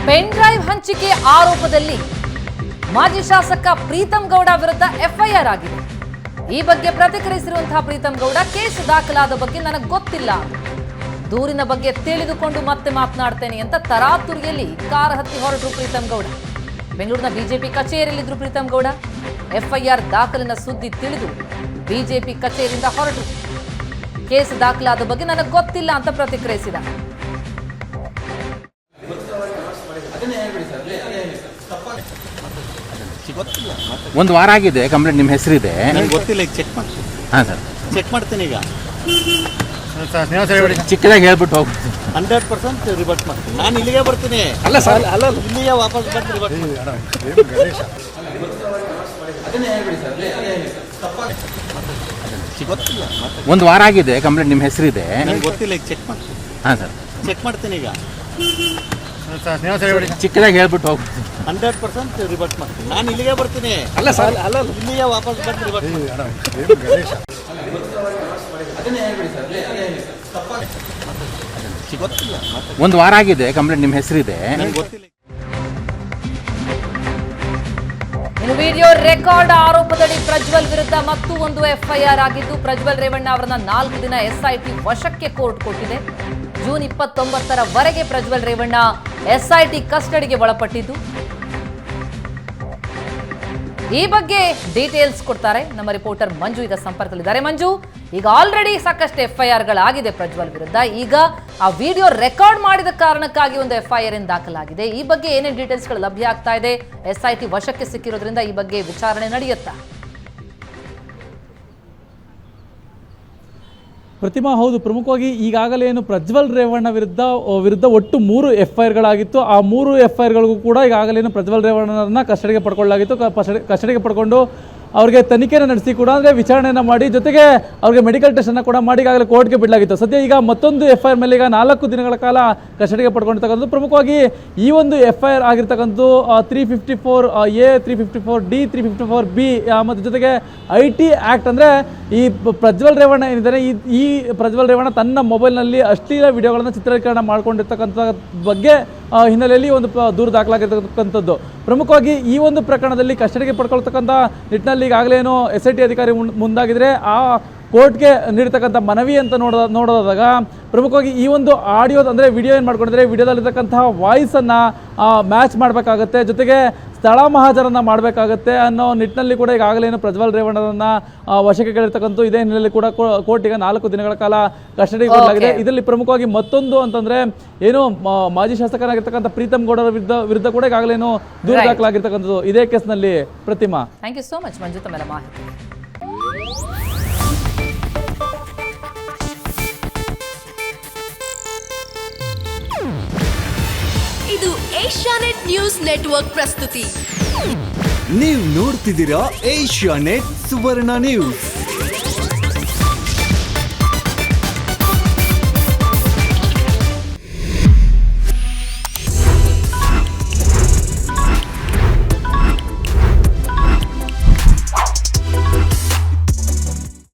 Pen drive ಹಂಚಿಕೆ ಆರೋಪದಲ್ಲಿ ಮಾಜಿ ಶಾಸಕ ಪ್ರೀತಂ ಗೌಡ ವಿರುದ್ಧ ಎಫ್ಐಆರ್ ಆಗಿದೆ. ಈ ಬಗ್ಗೆ ಪ್ರತಿಕ್ರಿಯಿಸಿರುವಂತಹ ಪ್ರೀತಂ ಗೌಡ, ಕೇಸ್ ದಾಖಲಾದ ಬಗ್ಗೆ ನನಗೆ ಗೊತ್ತಿಲ್ಲ, ದೂರಿನ ಬಗ್ಗೆ ತಿಳಿದುಕೊಂಡು ಮತ್ತೆ ಮಾತನಾಡ್ತೇನೆ ಅಂತ ತರಾತುರಿಯಲ್ಲಿ ಕಾರ್ ಹತ್ತಿ ಹೊರಟರು ಪ್ರೀತಂ ಗೌಡ. ಬೆಂಗಳೂರಿನ ಬಿಜೆಪಿ ಕಚೇರಿಯಲ್ಲಿದ್ದರು ಪ್ರೀತಂ ಗೌಡ. ಎಫ್ಐಆರ್ ದಾಖಲಿನ ಸುದ್ದಿ ತಿಳಿದು ಬಿಜೆಪಿ ಕಚೇರಿಯಿಂದ ಹೊರಟರು. ಕೇಸ್ ದಾಖಲಾದ ಬಗ್ಗೆ ನನಗೆ ಗೊತ್ತಿಲ್ಲ ಅಂತ ಪ್ರತಿಕ್ರಿಯಿಸಿದ. ಒಂದು ವಾರ ಆಗಿದೆ ಕಂಪ್ಲೇಂಟ್, ನಿಮ್ಮ ಹೆಸರಿದೆ. ನನಗೆ ಗೊತ್ತಿಲ್ಲ, ಈಗ ಚೆಕ್ ಮಾಡಿ. ಹಾಂ ಸರ್, ಚೆಕ್ ಮಾಡ್ತೀನಿ ಈಗ. ಚಿಕ್ಕದಾಗಿ ಹೇಳ್ಬಿಟ್ಟು ಹೋಗ್ಬಿಡ್ತೀನಿ. 100% ರಿವರ್ಟ್ ಮಾಡ್ತೀನಿ. ನಾನು ಇಲ್ಲಿಗೆ ಬರ್ತೀನಿ. ಅಲ್ಲ ಸರ್, ಅಲ್ಲ ಇಲ್ಲಿಗೆ ವಾಪಸ್ ಬಂದು ರಿವರ್ಟ್ ಮಾಡ್ತೀನಿ. ಗೊತ್ತಿಲ್ಲ, ಒಂದು ವಾರ ಆಗಿದೆ ಕಂಪ್ಲೇಂಟ್, ನಿಮ್ಮ ಹೆಸರಿದೆ. ನನಗೆ ಗೊತ್ತಿಲ್ಲ, ಈಗ ಚೆಕ್ ಮಾಡಿ. ಹಾಂ ಸರ್, ಚೆಕ್ ಮಾಡ್ತೀನಿ ಈಗ. ಚಿಕ್ಕದಾಗಿ ಹೇಳ್ಬಿಟ್ಟು ಹೋಗ್ಬಿಡ್ತೀನಿ. 100% ರಿವರ್ಟ್ ಮಾಡ್ತೀನಿ. ನಾನು ಇಲ್ಲಿಗೆ ಬರ್ತೀನಿ. ಅಲ್ಲ ಸರ್, ಅಲ್ಲ ಇಲ್ಲಿಗೆ ವಾಪಸ್ ಬಂದು ರಿವರ್ಟ್ ಮಾಡ್ತೀನಿ. ಗೊತ್ತಿಲ್ಲ, ಒಂದು ವಾರ ಆಗಿದೆ ಕಂಪ್ಲೇಂಟ್, ನಿಮ್ಮ ಹೆಸರಿದೆ. ನನಗೆ ಗೊತ್ತಿಲ್ಲ. ಇನ್ನು ವಿಡಿಯೋ ರೆಕಾರ್ಡ್ ಆರೋಪದಡಿ ಪ್ರಜ್ವಲ್ ವಿರುದ್ಧ ಮತ್ತೂ ಒಂದು ಎಫ್ಐಆರ್ ಆಗಿದ್ದು, ಪ್ರಜ್ವಲ್ ರೇವಣ್ಣ ಅವರನ್ನ 4 ದಿನ ಎಸ್ಐಟಿ ವಶಕ್ಕೆ ಕೋರ್ಟ್ ಕೊಟ್ಟಿದೆ. ಜೂನ್ 29ರವರೆಗೆ ಪ್ರಜ್ವಲ್ ರೇವಣ್ಣ ಎಸ್ಐಟಿ ಕಸ್ಟಡಿಗೆ ಒಳಪಟ್ಟಿದ್ದು. ಈ ಬಗ್ಗೆ ಡೀಟೇಲ್ಸ್ ಕೊಡ್ತಾರೆ ನಮ್ಮ ರಿಪೋರ್ಟರ್ ಮಂಜು ಈಗ ಸಂಪರ್ಕದಲ್ಲಿದ್ದಾರೆ. ಮಂಜು, ಈಗ ಆಲ್ರೆಡಿ ಸಾಕಷ್ಟು ಎಫ್ಐಆರ್ಗಳಾಗಿದೆ ಪ್ರಜ್ವಲ್ ವಿರುದ್ಧ. ಈಗ ಆ ವಿಡಿಯೋ ರೆಕಾರ್ಡ್ ಮಾಡಿದ ಕಾರಣಕ್ಕಾಗಿ ಒಂದು ಎಫ್ಐಆರ್ ದಾಖಲಾಗಿದೆ. ಈ ಬಗ್ಗೆ ಏನೇನು ಡೀಟೇಲ್ಸ್ಗಳು ಲಭ್ಯ ಆಗ್ತಾ ಇದೆ? ಎಸ್ಐಟಿ ವಶಕ್ಕೆ ಸಿಕ್ಕಿರೋದ್ರಿಂದ ಈ ಬಗ್ಗೆ ವಿಚಾರಣೆ ನಡೆಯುತ್ತಾ? ಪ್ರತಿಮಾ, ಹೌದು, ಪ್ರಮುಖವಾಗಿ ಈಗಾಗಲೇ ಏನು ಪ್ರಜ್ವಲ್ ರೇವಣ್ಣ ವಿರುದ್ಧ ಒಟ್ಟು 3 ಎಫ್ಐಆರ್ಗಳಾಗಿತ್ತು. ಆ 3 ಎಫ್ಐಆರ್ಗಳಿಗೂ ಕೂಡ ಈಗಾಗಲೇ ಪ್ರಜ್ವಲ್ ರೇವಣ್ಣನ ಕಸ್ಟಡಿಗೆ ಪಡ್ಕೊಳ್ಳಲಾಗಿತ್ತು. ಕಸ್ಟಡಿಗೆ ಪಡ್ಕೊಂಡು ಅವ್ರಿಗೆ ತನಿಖೆಯನ್ನು ನಡೆಸಿ ಕೂಡ ಅಂದರೆ ವಿಚಾರಣೆಯನ್ನು ಮಾಡಿ, ಜೊತೆಗೆ ಅವ್ರಿಗೆ ಮೆಡಿಕಲ್ ಟೆಸ್ಟನ್ನು ಕೂಡ ಮಾಡಿ ಈಗಾಗಲೇ ಕೋರ್ಟ್ಗೆ ಬಿಡಲಾಗಿತ್ತು. ಸದ್ಯ ಈಗ ಮತ್ತೊಂದು ಎಫ್ಐಆರ್ ಮೇಲೆ ಈಗ 4 ದಿನಗಳ ಕಾಲ ಕಸ್ಟಡಿಗೆ ಪಡ್ಕೊಂಡಿರ್ತಕ್ಕಂಥದ್ದು. ಪ್ರಮುಖವಾಗಿ ಈ ಒಂದು ಎಫ್ಐಆರ್ ಆಗಿರ್ತಕ್ಕಂಥದ್ದು 354A, 354D, 354B ಮತ್ತು ಜೊತೆಗೆ IT ಆ್ಯಕ್ಟ್. ಅಂದರೆ ಈ ಪ್ರಜ್ವಲ್ ರೇವಣ್ಣ ಏನಿದ್ದಾರೆ, ಈ ಪ್ರಜ್ವಲ್ ರೇವಣ್ಣ ತನ್ನ ಮೊಬೈಲ್ನಲ್ಲಿ ಅಶ್ಲೀಲ ವಿಡಿಯೋಗಳನ್ನು ಚಿತ್ರೀಕರಣ ಮಾಡ್ಕೊಂಡಿರ್ತಕ್ಕಂಥ ಬಗ್ಗೆ ಹಿನ್ನೆಲೆಯಲ್ಲಿ ಒಂದು ದೂರು ದಾಖಲಾಗಿರ್ತಕ್ಕಂಥದ್ದು. ಪ್ರಮುಖವಾಗಿ ಈ ಒಂದು ಪ್ರಕರಣದಲ್ಲಿ ಕಸ್ಟಡಿಗೆ ಪಡ್ಕೊಳ್ತಕ್ಕಂಥ ನಿಟ್ಟಿನಲ್ಲಿ ಈಗಾಗಲೇ ಏನು SIT ಅಧಿಕಾರಿ ಮುಂದಾಗಿದ್ರೆ ಆ ಕೋರ್ಟ್ಗೆ ನೀಡ್ತಕ್ಕಂಥ ಮನವಿ ಅಂತ ನೋಡೋದಾಗ ಪ್ರಮುಖವಾಗಿ ಈ ಒಂದು ಆಡಿಯೋ ಅಂದರೆ ವಿಡಿಯೋ ಏನು ಮಾಡ್ಕೊಂಡಿದ್ರೆ, ವಿಡಿಯೋದಲ್ಲಿರ್ತಕ್ಕಂತಹ ವಾಯ್ಸನ್ನು ಮ್ಯಾಚ್ ಮಾಡಬೇಕಾಗತ್ತೆ, ಜೊತೆಗೆ ಸ್ಥಳ ಮಹಾಜರನ್ನು ಮಾಡಬೇಕಾಗತ್ತೆ ಅನ್ನೋ ನಿಟ್ಟಿನಲ್ಲಿ ಕೂಡ ಈಗಾಗಲೇ ಏನು ಪ್ರಜ್ವಲ್ ರೇವಣ್ಣರನ್ನು ವಶಕ್ಕೆ ಕೇಳಿರ್ತಕ್ಕಂಥ ಇದೇ ಹಿನ್ನೆಲೆಯಲ್ಲಿ ಕೂಡ ಕೋರ್ಟಿಗೆ 4 ದಿನಗಳ ಕಾಲ ಕಸ್ಟಡಿ ಕೊಡಲಾಗಿದೆ. ಇದರಲ್ಲಿ ಪ್ರಮುಖವಾಗಿ ಮತ್ತೊಂದು ಅಂತಂದರೆ ಏನು ಮಾಜಿ ಶಾಸಕರಾಗಿರ್ತಕ್ಕಂಥ ಪ್ರೀತಂ ಗೌಡರ ವಿರುದ್ಧ ಕೂಡ ಈಗಾಗಲೇ ಏನು ದೂರು ದಾಖಲಾಗಿರ್ತಕ್ಕಂಥದ್ದು ಇದೇ ಕೇಸ್ನಲ್ಲಿ. ಪ್ರತಿಮಾ, ಥ್ಯಾಂಕ್ ಯು ಸೋ ಮಚ್ ಮಂಜು ತಮ್ಮೆಲ್ಲ ಮಾಹಿತಿ. ಇದು ಏಷ್ಯಾನೆಟ್ ನ್ಯೂಸ್ ನೆಟ್ವರ್ಕ್ ಪ್ರಸ್ತುತಿ. ನೀವು ನೋಡ್ತಿದ್ದೀರಾ ಏಷ್ಯಾನೆಟ್ ಸುವರ್ಣ ನ್ಯೂಸ್.